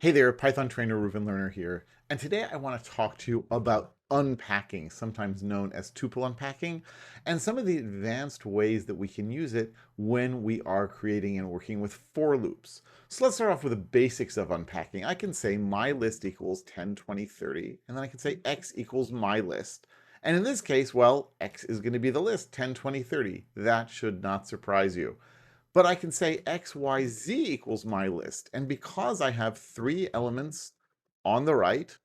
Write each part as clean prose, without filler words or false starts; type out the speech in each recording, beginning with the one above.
Hey there, Python trainer Reuven Learner here, and today I want to talk to you about unpacking, sometimes known as tuple unpacking, and some of the advanced ways that we can use it when we are creating and working with for loops. So let's start off with the basics of unpacking. I can say my list equals 10, 20, 30, and then I can say x equals my list. And in this case, well, x is going to be the list, 10, 20, 30. That should not surprise you. But I can say x, y, z equals my list. And because I have three elements on the right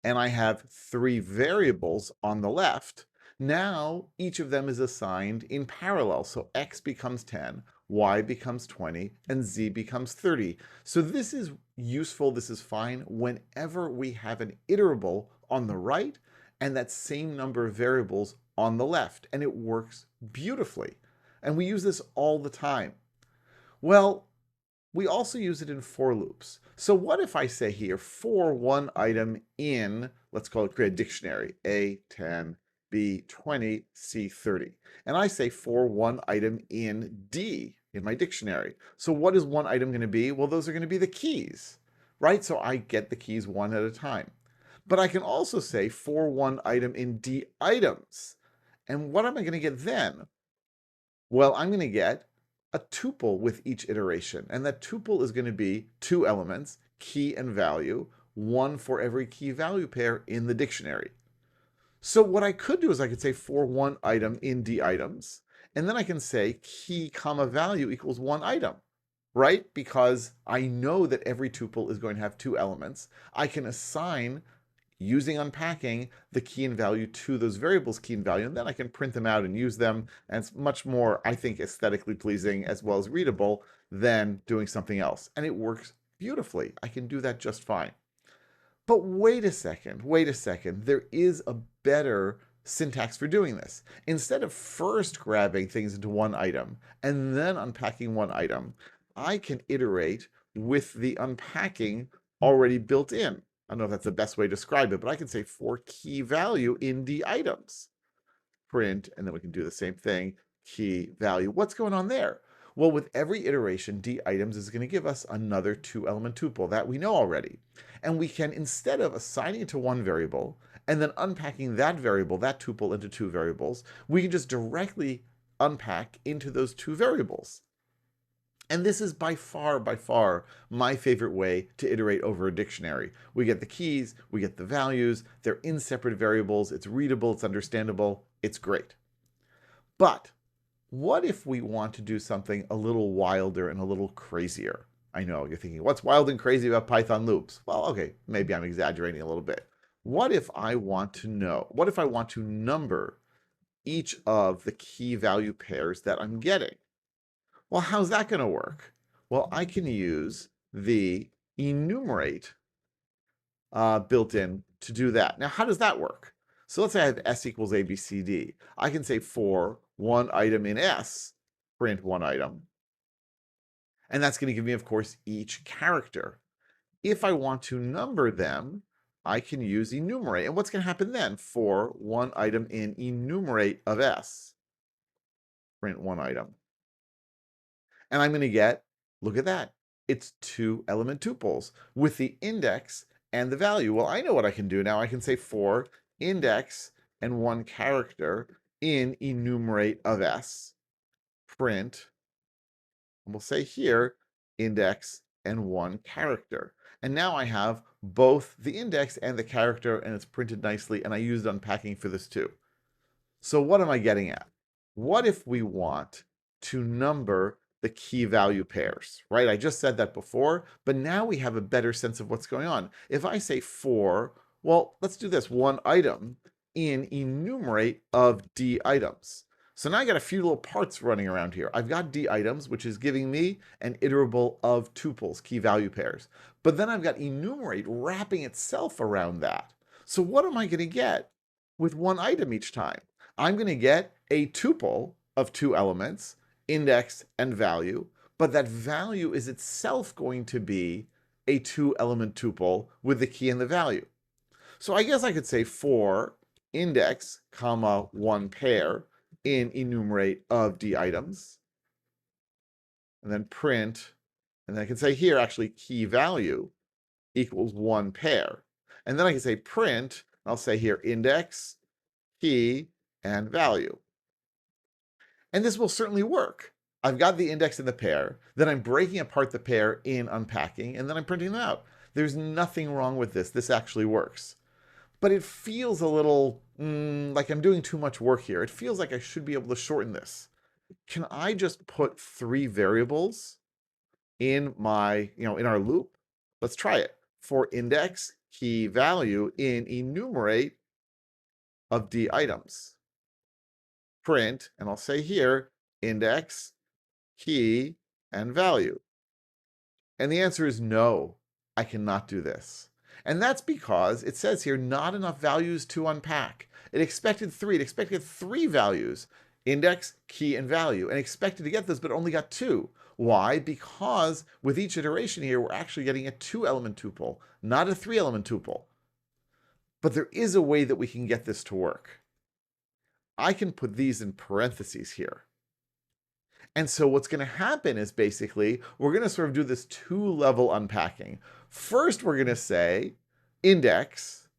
and I have three variables on the left, now each of them is assigned in parallel. So x becomes 10, y becomes 20, and z becomes 30. So this is useful, this is fine whenever we have an iterable on the right and that same number of variables on the left. And it works beautifully. And we use this all the time. Well, we also use it in for loops. So what if I say here for one item in, let's call it create a dictionary, A 10, B 20, C 30. And I say for one item in D in my dictionary. So what is one item going to be? Well, those are going to be the keys, right? So I get the keys one at a time. But I can also say for one item in D items. And what am I going to get then? Well, I'm going to get a tuple with each iteration. And that tuple is going to be two elements, key and value, one for every key value pair in the dictionary. So what I could do is I could say for one item in D items, and then I can say key comma value equals one item, right? Because I know that every tuple is going to have two elements. I can assign using unpacking the key and value to those variables key and value, and then I can print them out and use them. And it's much more, I think, aesthetically pleasing as well as readable than doing something else. And it works beautifully. I can do that just fine. But wait a second, wait a second. There is a better syntax for doing this. Instead of first grabbing things into one item and then unpacking one item, I can iterate with the unpacking already built in. I don't know if that's the best way to describe it, but I can say for key value in D items, print, and then we can do the same thing, key value. What's going on there? Well, with every iteration, D items is going to give us another two-element tuple that we know already. And we can, instead of assigning it to one variable and then unpacking that variable, that tuple, into two variables, we can just directly unpack into those two variables. And this is by far, my favorite way to iterate over a dictionary. We get the keys, we get the values, they're in separate variables, it's readable, it's understandable, it's great. But what if we want to do something a little wilder and a little crazier? I know you're thinking, what's wild and crazy about Python loops? Well, okay, maybe I'm exaggerating a little bit. What if I want to number each of the key value pairs that I'm getting? Well, how's that going to work? Well, I can use the enumerate built in to do that. Now, how does that work? So let's say I have S equals A, B, C, D. I can say for one item in S, print one item. And that's going to give me, of course, each character. If I want to number them, I can use enumerate. And what's going to happen then? For one item in enumerate of S, print one item. And I'm going to get, look at that, it's two element tuples with the index and the value. Well, I know what I can do now. I can say for index and one character in enumerate of S, print, and we'll say here, index and one character. And now I have both the index and the character, and it's printed nicely, and I used unpacking for this too. So what am I getting at? What if we want to number the key value pairs, right? I just said that before, but now we have a better sense of what's going on. If I say for, well, let's do this, one item in enumerate of D items. So now I got a few little parts running around here. I've got D items, which is giving me an iterable of tuples, key value pairs. But then I've got enumerate wrapping itself around that. So what am I going to get with one item each time? I'm going to get a tuple of two elements, index and value, but that value is itself going to be a two-element tuple with the key and the value. So I guess I could say for index, comma, one pair in enumerate of D items, and then print And then I can say here, actually, key value equals 1 pair. And then I can say print, I'll say here index, key, and value. And this will certainly work. I've got the index and the pair, then I'm breaking apart the pair in unpacking, and then I'm printing them out. There's nothing wrong with this. This actually works. But it feels a little like I'm doing too much work here. It feels like I should be able to shorten this. Can I just put 3 variables in my, in our loop? Let's try it. For index, key, value in enumerate of D items. Print, and I'll say here, index, key, and value. And the answer is no, I cannot do this. And that's because it says here not enough values to unpack. It expected 3. It expected 3 values, index, key, and value, and expected to get this, but only got 2. Why? Because with each iteration here, we're actually getting a 2-element tuple, not a 3-element tuple. But there is a way that we can get this to work. I can put these in parentheses here. And so what's going to happen is basically we're going to sort of do this 2-level unpacking. First, we're going to say index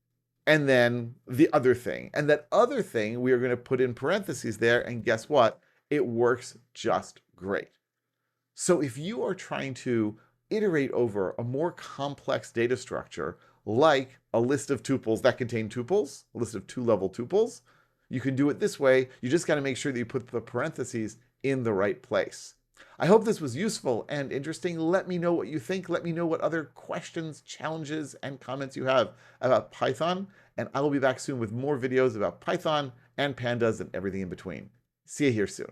and then the other thing. And that other thing we are going to put in parentheses there. And guess what? It works just great. So if you are trying to iterate over a more complex data structure, like a list of tuples that contain tuples, a list of 2-level tuples, you can do it this way. You just got to make sure that you put the parentheses in the right place. I hope this was useful and interesting. Let me know what you think. Let me know what other questions, challenges, and comments you have about Python. And I will be back soon with more videos about Python and pandas and everything in between. See you here soon.